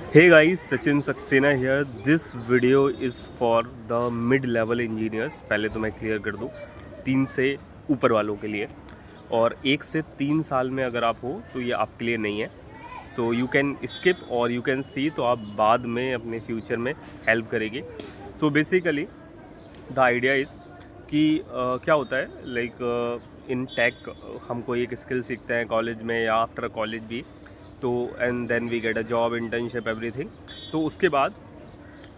Hey guys, Sachin Saxena here. This video is for the mid level engineers. पहले तो मैं clear कर दूँ, 3 से ऊपर वालों के लिए, और 1 से 3 साल में अगर आप हो तो ये आपके लिए नहीं है. सो यू कैन स्किप और यू कैन सी, तो आप बाद में अपने फ्यूचर में हेल्प करेगी. So basically the idea is कि क्या होता है, लाइक इन टेक हम कोई एक स्किल सीखते हैं कॉलेज में या आफ्टर कॉलेज भी, तो and then we get a job, internship, everything. तो उसके बाद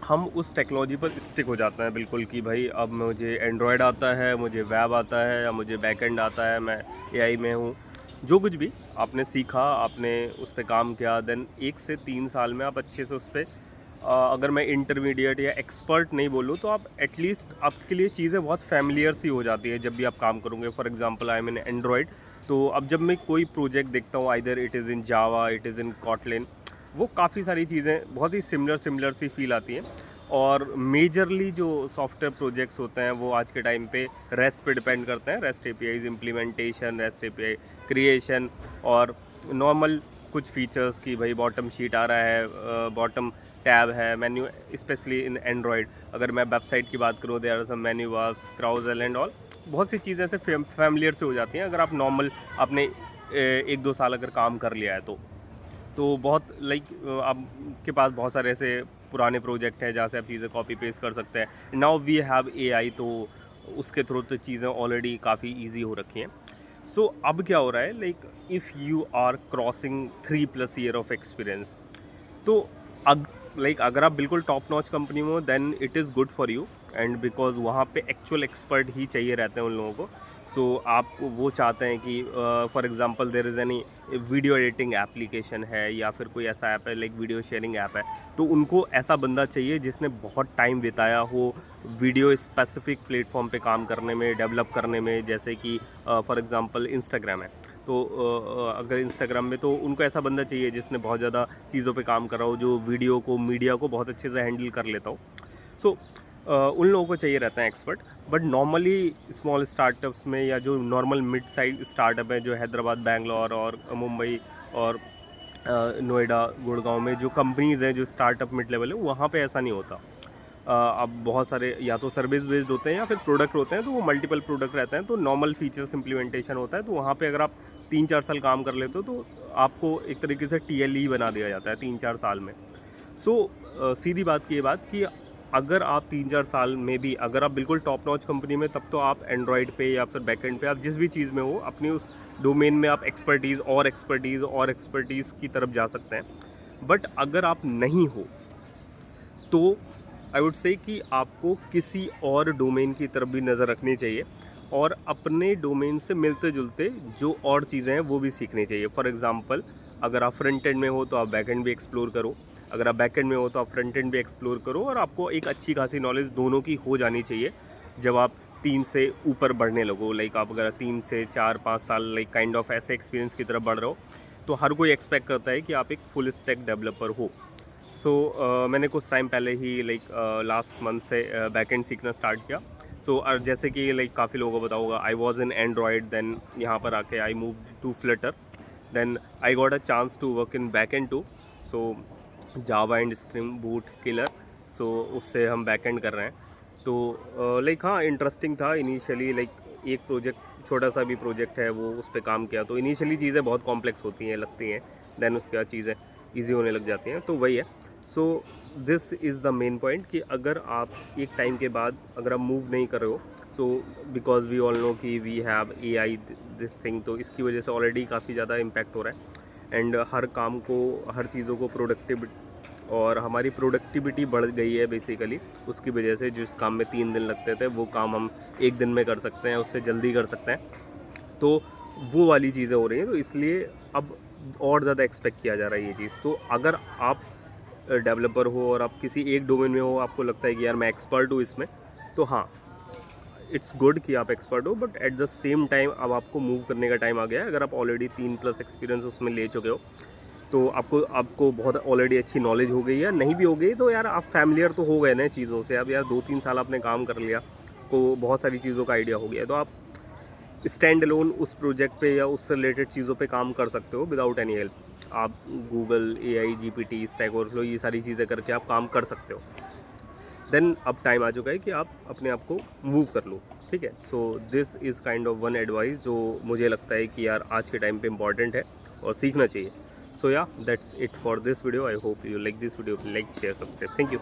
हम उस टेक्नोलॉजी पर स्टिक हो जाते हैं बिल्कुल कि भाई अब मुझे एंड्रॉयड आता है, मुझे वेब आता है, या मुझे बैकएंड आता है, मैं एआई में हूँ. जो कुछ भी आपने सीखा, आपने उस पर काम किया, देन 1 से 3 साल में आप अच्छे से उस पर, अगर मैं इंटरमीडिएट या एक्सपर्ट नहीं बोलूँ तो आप एटलीस्ट, आपके लिए चीज़ें बहुत फैमिलियर सी हो जाती है जब भी आप काम करोगे. For example I am in Android, तो अब जब मैं कोई प्रोजेक्ट देखता हूँ, either it is in Java, it is in Kotlin, वो काफ़ी सारी चीज़ें बहुत ही सिमिलर सी फील आती हैं. और मेजरली जो सॉफ्टवेयर प्रोजेक्ट्स होते हैं वो आज के टाइम पे रेस्ट पे डिपेंड करते हैं. Rest APIs implementation, rest API creation, और नॉर्मल कुछ फीचर्स की भाई बॉटम शीट आ रहा है, बॉटम टैब है, मेन्यू, स्पेशली इन एंड्रॉयड. अगर मैं वेबसाइट की बात करूँ, there are some menu bars, carousel and all. बहुत सी चीज़ें ऐसे फैमिलियर से हो जाती हैं अगर आप नॉर्मल आपने 1-2 साल अगर काम कर लिया है तो बहुत लाइक आपके पास बहुत सारे ऐसे पुराने प्रोजेक्ट हैं जहाँ से आप चीज़ें कॉपी पेस्ट कर सकते हैं. नाउ वी हैव एआई, तो उसके थ्रू तो चीज़ें ऑलरेडी काफ़ी इजी हो रखी हैं. सो अब क्या हो रहा है, like if you are crossing 3+ year of experience, तो अग लाइक अगर आप बिल्कुल टॉप नॉच कंपनी में हो, then it is good for you. And because वहाँ पे एक्चुअल एक्सपर्ट ही चाहिए रहते हैं उन लोगों को. सो आप वो चाहते हैं कि for example there is any video editing application है, या फिर कोई ऐसा ऐप है लाइक वीडियो शेयरिंग ऐप है, तो उनको ऐसा बंदा चाहिए जिसने बहुत टाइम बिताया हो वीडियो स्पेसिफिक प्लेटफॉर्म पे काम करने में, डेवलप करने में. जैसे कि फॉर एग्जांपल इंस्टाग्राम है, तो अगर इंस्टाग्राम में, तो उनको ऐसा बंदा चाहिए जिसने बहुत ज़्यादा चीज़ों पे काम करा हो, जो वीडियो को, मीडिया को बहुत अच्छे से हैंडल कर लेता हो. सो उन लोगों को चाहिए रहता है expert. But normally small startups में, या जो नॉर्मल मिड साइज स्टार्टअप है जो हैदराबाद, बैंगलोर और मुंबई और नोएडा, गुड़गांव में जो कंपनीज़ हैं जो स्टार्टअप मिड लेवल है, वहाँ पे ऐसा नहीं होता. अब बहुत सारे या तो सर्विस बेस्ड होते हैं या फिर प्रोडक्ट होते हैं, तो वो मल्टीपल प्रोडक्ट रहते हैं, तो नॉर्मल फीचर्स इम्प्लीमेंटेशन होता है. तो वहाँ पे अगर आप 3-4 साल काम कर लेते हो तो आपको एक तरीके से टीएलई बना दिया जाता है 3-4 साल में. सो सीधी बात की ये बात कि अगर आप 3-4 साल में भी अगर आप बिल्कुल टॉप नॉच कंपनी में, तब तो आप एंड्रॉयड पे या फिर बैकएंड पे, आप जिस भी चीज़ में हो अपनी उस डोमेन में, आप एक्सपर्टीज़ की तरफ जा सकते हैं. बट अगर आप नहीं हो, तो आई वुड से कि आपको किसी और डोमेन की तरफ भी नज़र रखनी चाहिए, और अपने डोमेन से मिलते जुलते जो और चीज़ें हैं वो भी सीखनी चाहिए. फॉर एग्जांपल, अगर आप फ्रंट एंड में हो तो आप बैक एंड भी एक्सप्लोर करो, अगर आप बैक एंड में हो तो आप फ्रंट एंड भी एक्सप्लोर करो, और आपको एक अच्छी खासी नॉलेज दोनों की हो जानी चाहिए जब आप 3 से ऊपर बढ़ने लगो. लाइक आप अगर 3 से 4-5 साल लाइक काइंड ऑफ ऐसे एक्सपीरियंस की तरफ बढ़ रहे हो, तो हर कोई एक्सपेक्ट करता है कि आप एक फुल स्टैक डेवलपर हो. सो मैंने कुछ टाइम पहले ही लाइक लास्ट मंथ से बैकएंड सीखना स्टार्ट किया. सो जैसे कि लाइक काफ़ी लोगों को पता होगा, I was in android, then यहाँ पर आके I move to flutter, then I got a chance to work in backend too. So Java and Spring Boot killer, so उससे हम बैकएंड कर रहे हैं. तो लाइक हाँ, इंटरेस्टिंग था इनिशियली. लाइक एक प्रोजेक्ट, छोटा सा भी प्रोजेक्ट है, वो उस पर काम किया, तो इनिशियली चीज़ें बहुत कॉम्प्लेक्स होती हैं, लगती हैं, देन उसके बाद चीज़ें ईजी होने लग जाती हैं. तो वही है. So this is the main point कि अगर आप एक टाइम के बाद अगर आप मूव नहीं कर रहे हो, so because we all know कि we have AI this thing, तो इसकी वजह से ऑलरेडी काफ़ी ज़्यादा इम्पैक्ट हो रहा है. एंड हर काम को, हर चीज़ों को और हमारी प्रोडक्टिविटी बढ़ गई है बेसिकली. उसकी वजह से जिस काम में 3 दिन लगते थे, वो काम हम 1 दिन में कर सकते हैं, उससे जल्दी कर सकते हैं. तो वो वाली चीज़ें हो रही हैं, तो इसलिए अब और ज़्यादा एक्सपेक्ट किया जा रहा है ये चीज़. तो अगर आप डेवलपर हो और आप किसी एक डोमेन में हो, आपको लगता है कि यार मैं एक्सपर्ट हूँ इसमें, तो हाँ, इट्स गुड कि आप एक्सपर्ट हो. But at the same time अब आपको मूव करने का टाइम आ गया है. अगर आप ऑलरेडी 3+ एक्सपीरियंस उसमें ले चुके हो, तो आपको बहुत ऑलरेडी अच्छी नॉलेज हो गई है. नहीं भी हो गई तो यार आप फैमिलियर तो हो गए ना चीज़ों से. अब यार 2-3 साल आपने काम कर लिया, तो बहुत सारी चीज़ों का आइडिया हो गया, तो आप स्टैंड अलोन उस प्रोजेक्ट पे या उससे रिलेटेड चीज़ों पे काम कर सकते हो विदाउट एनी हेल्प. आप Google, AI, GPT, stack overflow ये सारी चीज़ें करके आप काम कर सकते हो। देन अब टाइम आ चुका है कि आप अपने आप को मूव कर लो, ठीक है। So this is kind of one advice जो मुझे लगता है कि यार आज के टाइम पे इम्पॉर्टेंट है और सीखना चाहिए। सो या that's it for this video. I hope you like this video. Like, share, subscribe. Thank you.